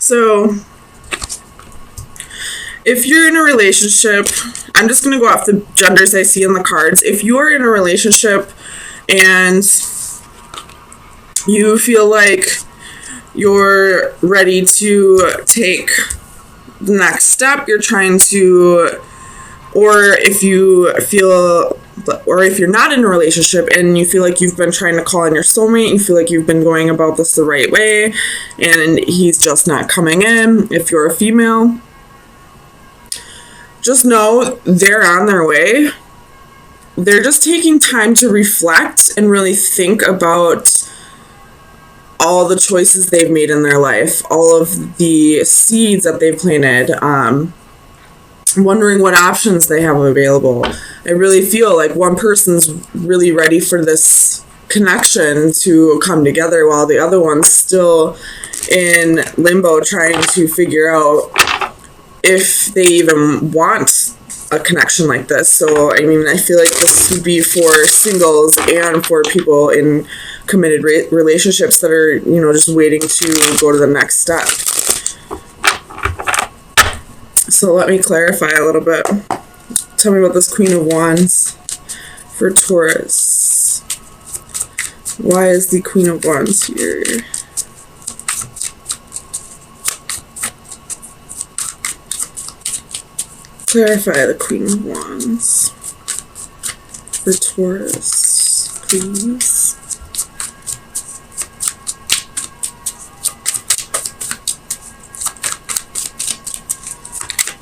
So, if you're in a relationship, I'm just going to go off the genders I see in the cards. If you are in a relationship and you feel like you're ready to take the next step, you're trying to, or if you feel, or if you're not in a relationship and you feel like you've been trying to call in your soulmate, you feel like you've been going about this the right way and he's just not coming in, if you're a female, just know they're on their way. They're just taking time to reflect and really think about all the choices they've made in their life, all of the seeds that they've planted, wondering what options they have available. I really feel like one person's really ready for this connection to come together while the other one's still in limbo trying to figure out if they even want a connection like this. So, I mean, I feel like this would be for singles and for people in committed relationships that are, you know, just waiting to go to the next step. So let me clarify a little bit. Tell me about this Queen of Wands for Taurus. Why is the Queen of Wands here? Clarify the Queen of Wands for Taurus, please.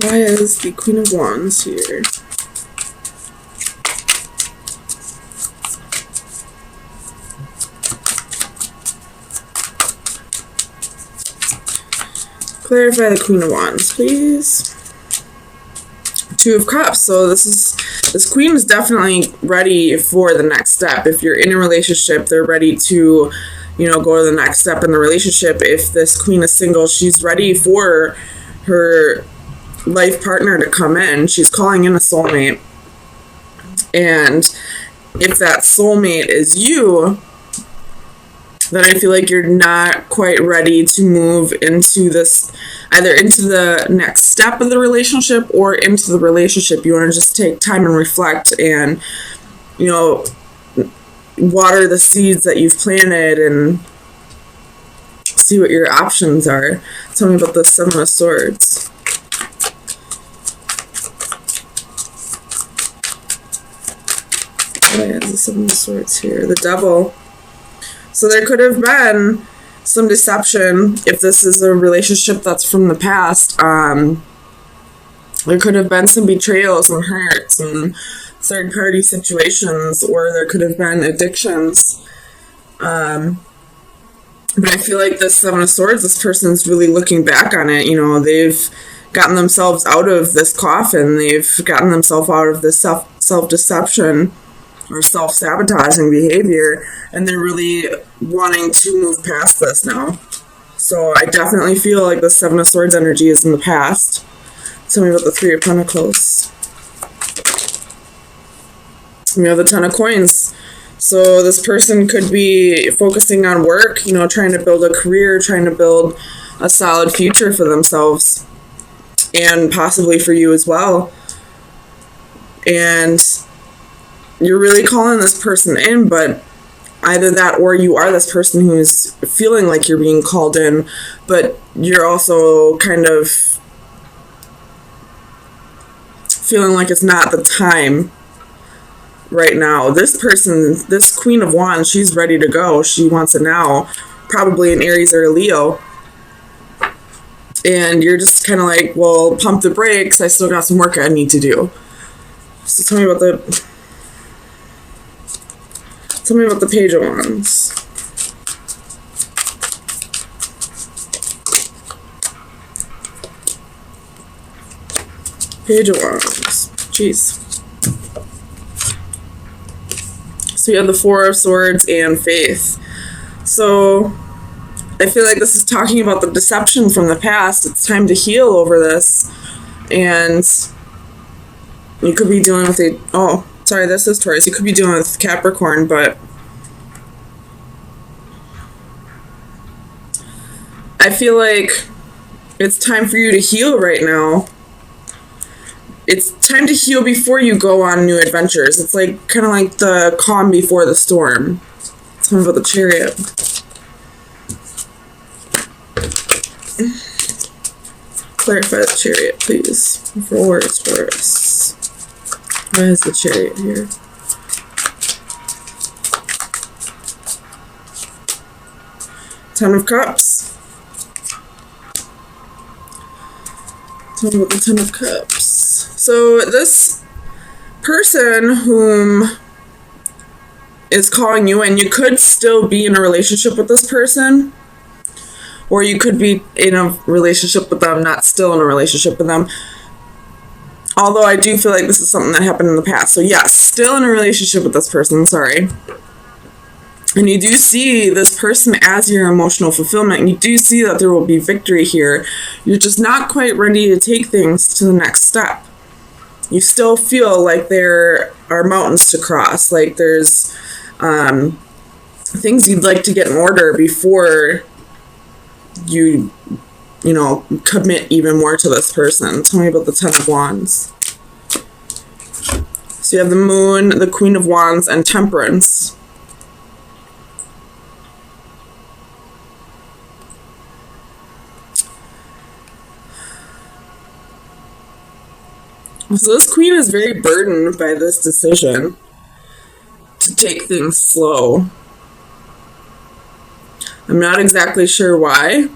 Why is the Queen of Wands here? Clarify the Queen of Wands, please. Two of Cups. So this queen is definitely ready for the next step. If you're in a relationship, they're ready to, you know, go to the next step in the relationship. If this queen is single, she's ready for her life partner to come in. She's calling in a soulmate. And if that soulmate is you, then I feel like you're not quite ready to move into this, either into the next step of the relationship or into the relationship. You want to just take time and reflect and, you know, water the seeds that you've planted and see what your options are. Tell me about the Seven of Swords. Why is the Seven of Swords here? The Devil. So there could have been some deception if this is a relationship that's from the past. There could have been some betrayal, some hurt, some third-party situations, or there could have been addictions. But I feel like this Seven of Swords, this person's really looking back on it. You know, they've gotten themselves out of this coffin. They've gotten themselves out of this self-deception or self-sabotaging behavior, and they're really wanting to move past this now. So I definitely feel like the Seven of Swords energy is in the past. Tell me about the Three of Pentacles. We have the Ten of Coins. So this person could be focusing on work, you know, trying to build a career, trying to build a solid future for themselves, and possibly for you as well. And you're really calling this person in, but either that or you are this person who's feeling like you're being called in, but you're also kind of feeling like it's not the time right now. This person, this Queen of Wands, she's ready to go. She wants it now, probably an Aries or a Leo. And you're just kind of like, well, pump the brakes. I still got some work I need to do. So tell me about the Page of Wands. Page of Wands. Jeez. So you have the Four of Swords and Faith. So I feel like this is talking about the deception from the past. It's time to heal over this. And you could be dealing with this is Taurus. You could be dealing with Capricorn, but I feel like It's time for you to heal right now. It's time to heal before you go on new adventures. It's like kind of like the calm before the storm. Tell me about the Chariot. Clarify the Chariot, please. 4 words for us. Why is the Chariot here? Ten of Cups. Tell me about the Ten of Cups. So this person whom is calling you, and you could still be in a relationship with this person, or you could be in a relationship with them, not still in a relationship with them. Although I do feel like this is something that happened in the past. So yes, still in a relationship with this person, sorry. And you do see this person as your emotional fulfillment. And you do see that there will be victory here. You're just not quite ready to take things to the next step. You still feel like there are mountains to cross. Like there's things you'd like to get in order before you know, commit even more to this person. Tell me about the Ten of Wands. So you have the Moon, the Queen of Wands, and Temperance. So this Queen is very burdened by this decision to take things slow. I'm not exactly sure why.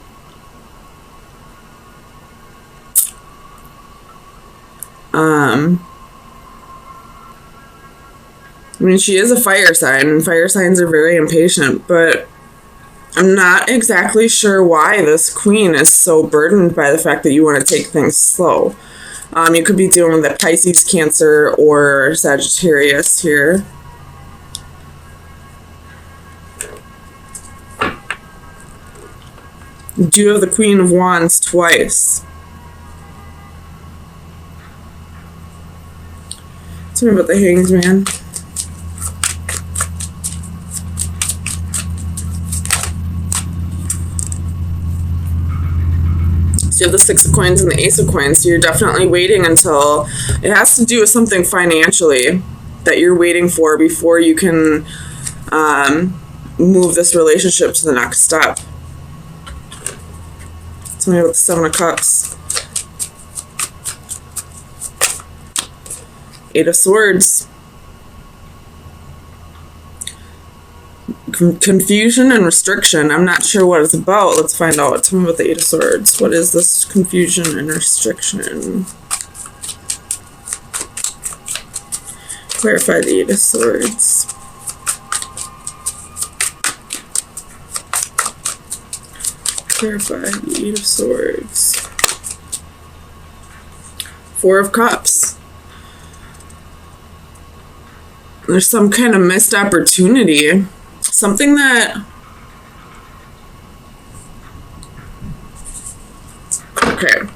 I mean, she is a fire sign, and fire signs are very impatient, but I'm not exactly sure why this Queen is so burdened by the fact that you want to take things slow. You could be dealing with a Pisces, Cancer, or Sagittarius here. You do have the Queen of Wands twice. Tell me about the Hanged Man. So you have the Six of Coins and the Ace of Coins. So you're definitely waiting until it has to do with something financially that you're waiting for before you can move this relationship to the next step. Tell me about the Seven of Cups. Eight of Swords. Confusion and restriction. I'm not sure what it's about. Let's find out. Tell me about the Eight of Swords. What is this confusion and restriction? Clarify the Eight of Swords. Clarify the Eight of Swords. Four of Cups. There's some kind of missed opportunity. Something that... Okay.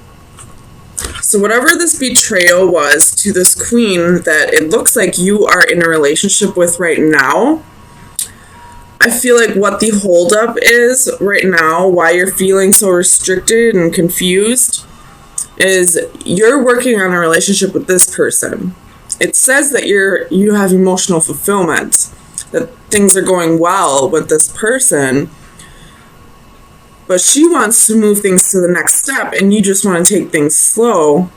So whatever this betrayal was to this Queen that it looks like you are in a relationship with right now, I feel like what the holdup is right now, why you're feeling so restricted and confused, is you're working on a relationship with this person. It says that you have emotional fulfillment, that things are going well with this person, but she wants to move things to the next step and you just want to take things slow,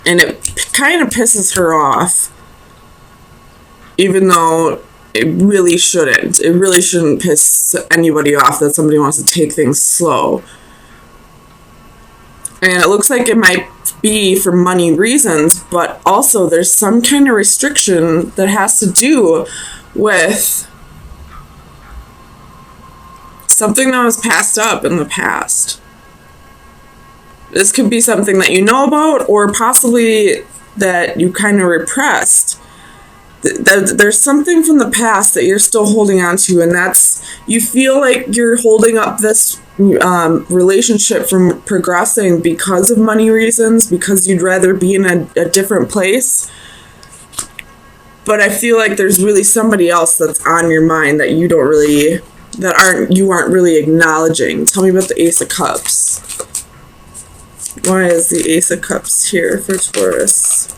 and it kind of pisses her off, even though it really shouldn't. It really shouldn't piss anybody off that somebody wants to take things slow. And it looks like it might be for money reasons, but also there's some kind of restriction that has to do with something that was passed up in the past. This could be something that you know about, or possibly that you kind of repressed. There's something from the past that you're still holding on to, and that's, you feel like you're holding up this relationship from progressing because of money reasons, because you'd rather be in a different place. But I feel like there's really somebody else that's on your mind that you don't really, you aren't really acknowledging. Tell me about the Ace of Cups. Why is the Ace of Cups here for Taurus?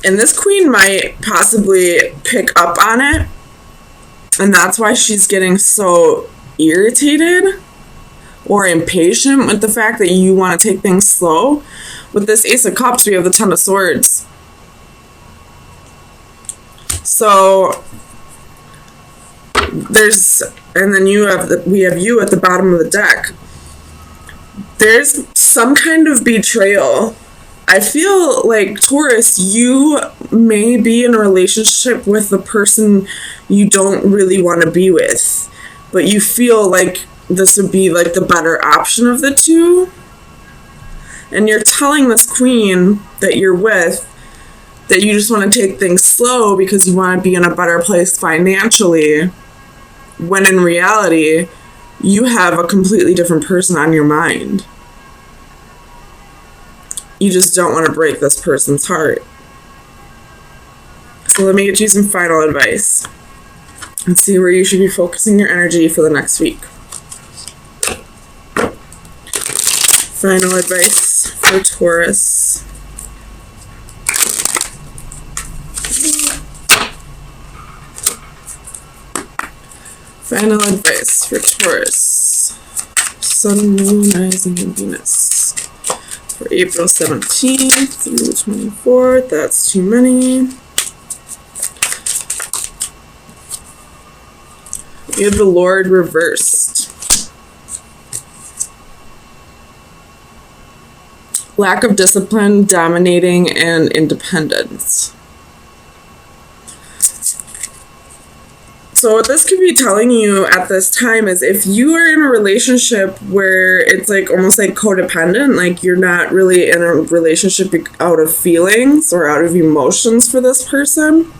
And this queen might possibly pick up on it, and that's why she's getting so irritated or impatient with the fact that you want to take things slow. With this Ace of Cups, we have the Ten of Swords. So there's, and then we have you at the bottom of the deck. There's some kind of betrayal. I feel like, Taurus, you may be in a relationship with the person you don't really want to be with, but you feel like this would be like the better option of the two. And you're telling this queen that you're with that you just want to take things slow because you want to be in a better place financially, when in reality, you have a completely different person on your mind. You just don't want to break this person's heart. So let me get you some final advice. Let's see where you should be focusing your energy for the next week. Final advice for Taurus. Final advice for Taurus. Sun, Moon, Rising, and Venus. For April 17th through the 24th. That's too many. We have the Lord reversed. Lack of discipline, dominating, and independence. So what this could be telling you at this time is, if you are in a relationship where it's like almost like codependent, like you're not really in a relationship out of feelings or out of emotions for this person,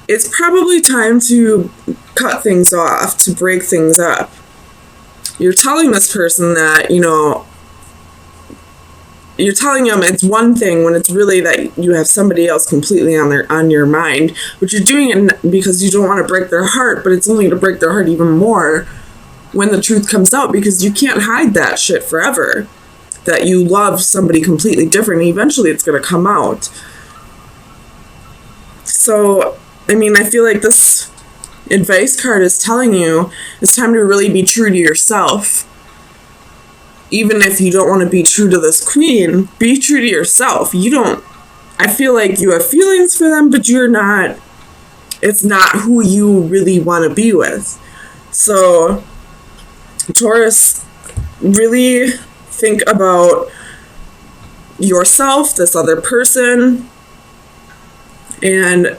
it's probably time to cut things off, to break things up. You're telling this person that, you know, you're telling them it's one thing when it's really that you have somebody else completely on your mind, but you're doing it because you don't want to break their heart, but it's only to break their heart even more when the truth comes out, because you can't hide that shit forever, that you love somebody completely different. Eventually it's going to come out. So, I mean, I feel like this advice card is telling you it's time to really be true to yourself. Even if you don't want to be true to this queen, be true to yourself. I feel like you have feelings for them, but it's not who you really want to be with. So, Taurus, really think about yourself, this other person, and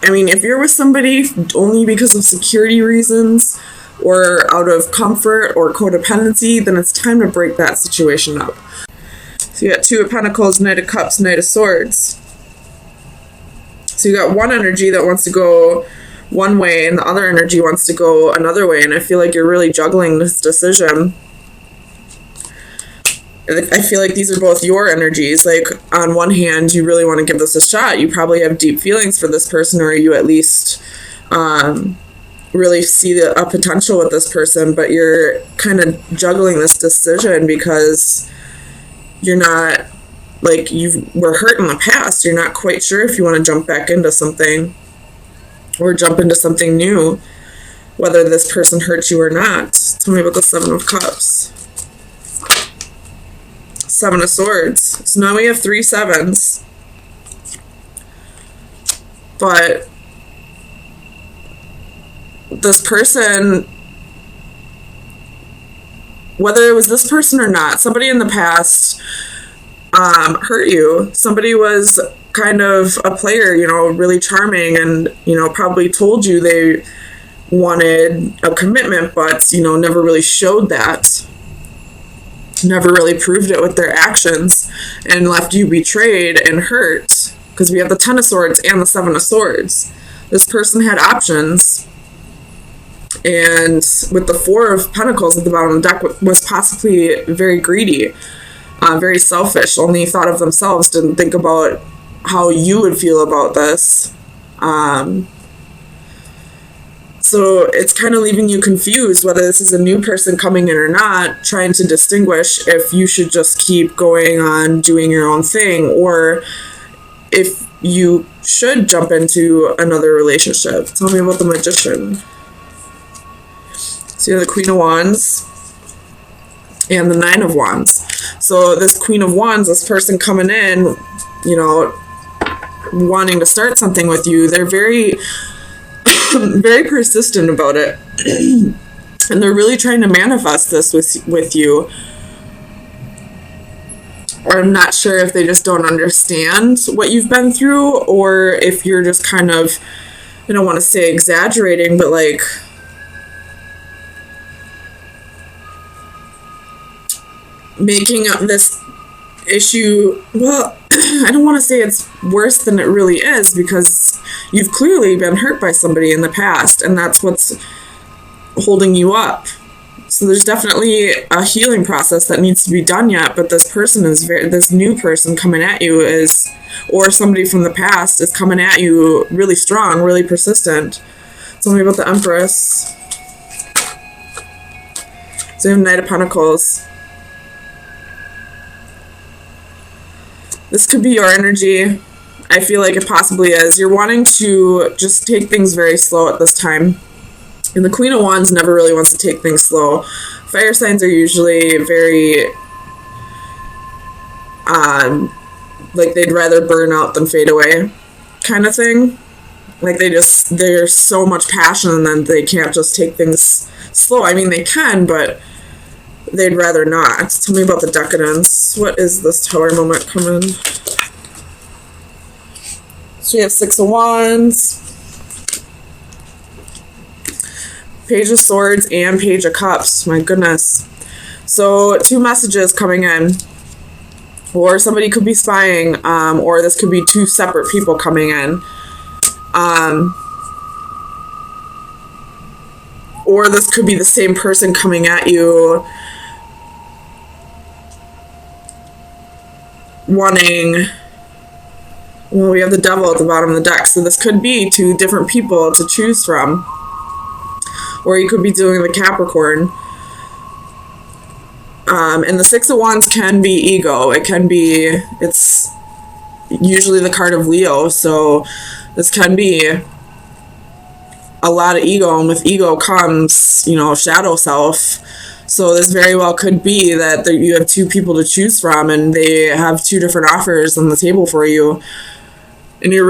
I mean, if you're with somebody only because of security reasons or out of comfort or codependency, then it's time to break that situation up. So you got Two of Pentacles, Knight of Cups, Knight of Swords. So you got one energy that wants to go one way and the other energy wants to go another way, and I feel like you're really juggling this decision. I feel like these are both your energies. Like, on one hand, you really want to give this a shot. You probably have deep feelings for this person, or you at least really see a potential with this person, but you're kind of juggling this decision because you're not, like, you were hurt in the past. You're not quite sure if you want to jump back into something or jump into something new, whether this person hurts you or not. Tell me about the Seven of Cups. Seven of Swords. So now we have 3 sevens. But this person, whether it was this person or not, somebody in the past hurt you. Somebody was kind of a player, you know, really charming, and, you know, probably told you they wanted a commitment, but, you know, never really showed that. Never really proved it with their actions, and left you betrayed and hurt, because we have the Ten of Swords and the Seven of Swords. This person had options, and with the Four of Pentacles at the bottom of the deck, was possibly very greedy, very selfish, only thought of themselves, didn't think about how you would feel about this. So So it's kind of leaving you confused whether this is a new person coming in or not, trying to distinguish if you should just keep going on doing your own thing, or if you should jump into another relationship. Tell me about the Magician. So you have the Queen of Wands and the Nine of Wands. So this Queen of Wands, this person coming in, you know, wanting to start something with you, they're very very persistent about it. And they're really trying to manifest this with you. Or I'm not sure if they just don't understand what you've been through, or if you're just kind of, I don't want to say exaggerating, but like making up this issue. Well, I don't want to say it's worse than it really is, because you've clearly been hurt by somebody in the past, and that's what's holding you up. So there's definitely a healing process that needs to be done yet, but this person is this new person coming at you is, or somebody from the past is coming at you really strong, really persistent. Tell me about the Empress. So you have Knight of Pentacles. This could be your energy. I feel like it possibly is. You're wanting to just take things very slow at this time. And the Queen of Wands never really wants to take things slow. Fire signs are usually very, like they'd rather burn out than fade away kind of thing. Like there's so much passion and then they can't just take things slow. I mean, they can, but they'd rather not. Tell me about the Decadence. What is this Tower moment coming? So you have Six of Wands, Page of Swords, and Page of Cups. My goodness. So two messages coming in. Or somebody could be spying, or this could be two separate people coming in. Or this could be the same person coming at you, wanting... Well, we have the Devil at the bottom of the deck, so this could be two different people to choose from. Or you could be doing the Capricorn. And the Six of Wands can be ego. It's usually the card of Leo, so this can be a lot of ego, and with ego comes, you know, shadow self. So this very well could be that you have two people to choose from, and they have two different offers on the table for you. And you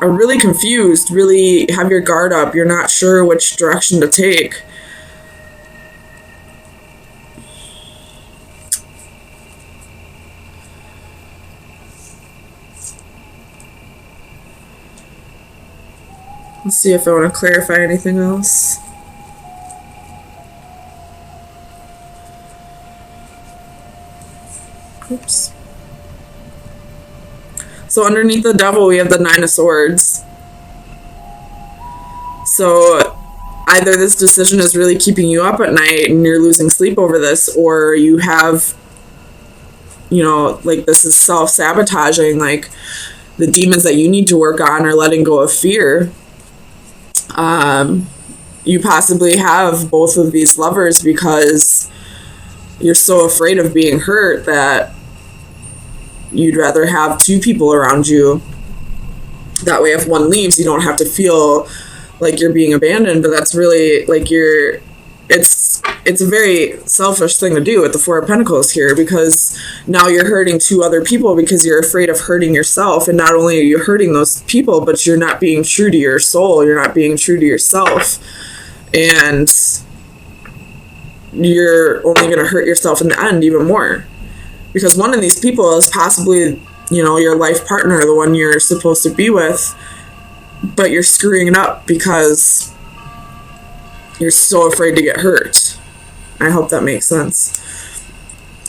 are really confused, really have your guard up. You're not sure which direction to take. Let's see if I want to clarify anything else. Oops. So underneath the Devil, we have the Nine of Swords. So either this decision is really keeping you up at night and you're losing sleep over this, or you have, you know, like this is self-sabotaging, like the demons that you need to work on are letting go of fear. You possibly have both of these lovers because you're so afraid of being hurt that you'd rather have two people around you. That way if one leaves, you don't have to feel like you're being abandoned. But that's really like it's a very selfish thing to do with the Four of Pentacles here, because now you're hurting two other people because you're afraid of hurting yourself. And not only are you hurting those people, but you're not being true to your soul. You're not being true to yourself. And you're only going to hurt yourself in the end even more. Because one of these people is possibly, you know, your life partner, the one you're supposed to be with, but you're screwing it up because you're so afraid to get hurt. I hope that makes sense.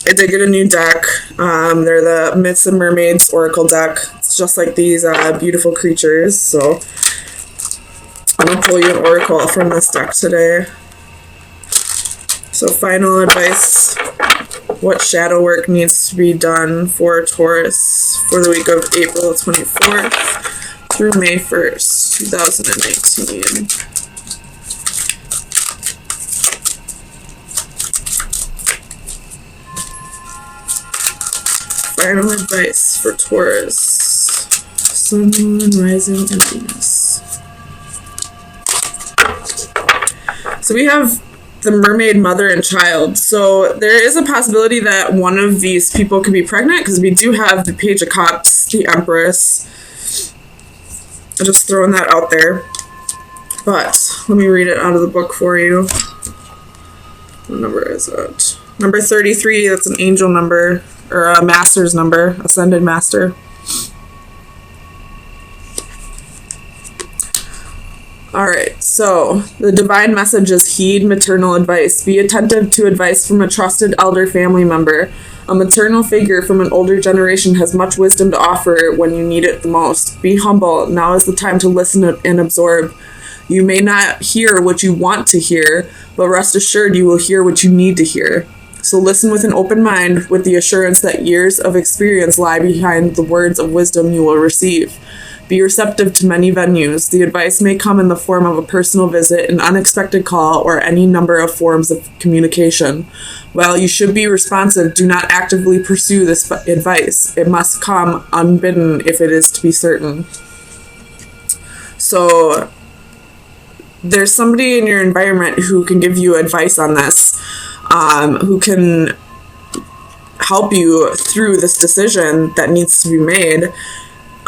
I did get a new deck. They're the Myths and Mermaids Oracle deck. It's just like these beautiful creatures. So I'm going to pull you an oracle from this deck today. So final advice. What shadow work needs to be done for Taurus for the week of April 24th through May 1st, 2019. Final advice for Taurus. Sun, Moon, Rising, and Venus. So we have the Mermaid, Mother, and Child. So there is a possibility that one of these people could be pregnant, because we do have the Page of Cups, the Empress. I'm just throwing that out there. But let me read it out of the book for you. What number is it? Number 33, that's an angel number, or a master's number, ascended master. Alright, so the divine message is heed maternal advice. Be attentive to advice from a trusted elder family member. A maternal figure from an older generation has much wisdom to offer when you need it the most. Be humble. Now is the time to listen and absorb. You may not hear what you want to hear, but rest assured you will hear what you need to hear. So listen with an open mind, with the assurance that years of experience lie behind the words of wisdom you will receive. Be receptive to many venues. The advice may come in the form of a personal visit, an unexpected call, or any number of forms of communication. While you should be responsive, do not actively pursue this advice. It must come unbidden if it is to be certain. So there's somebody in your environment who can give you advice on this, who can help you through this decision that needs to be made.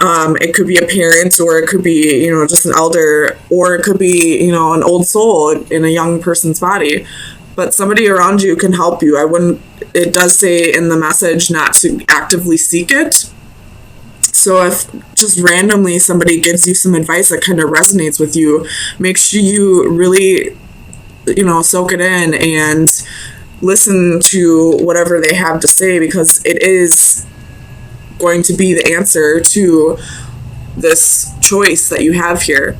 It could be a parent, or it could be, just an elder, or it could be, an old soul in a young person's body. But somebody around you can help you. It does say in the message not to actively seek it. So if just randomly somebody gives you some advice that kind of resonates with you, make sure you really, soak it in and listen to whatever they have to say, because it is going to be the answer to this choice that you have here.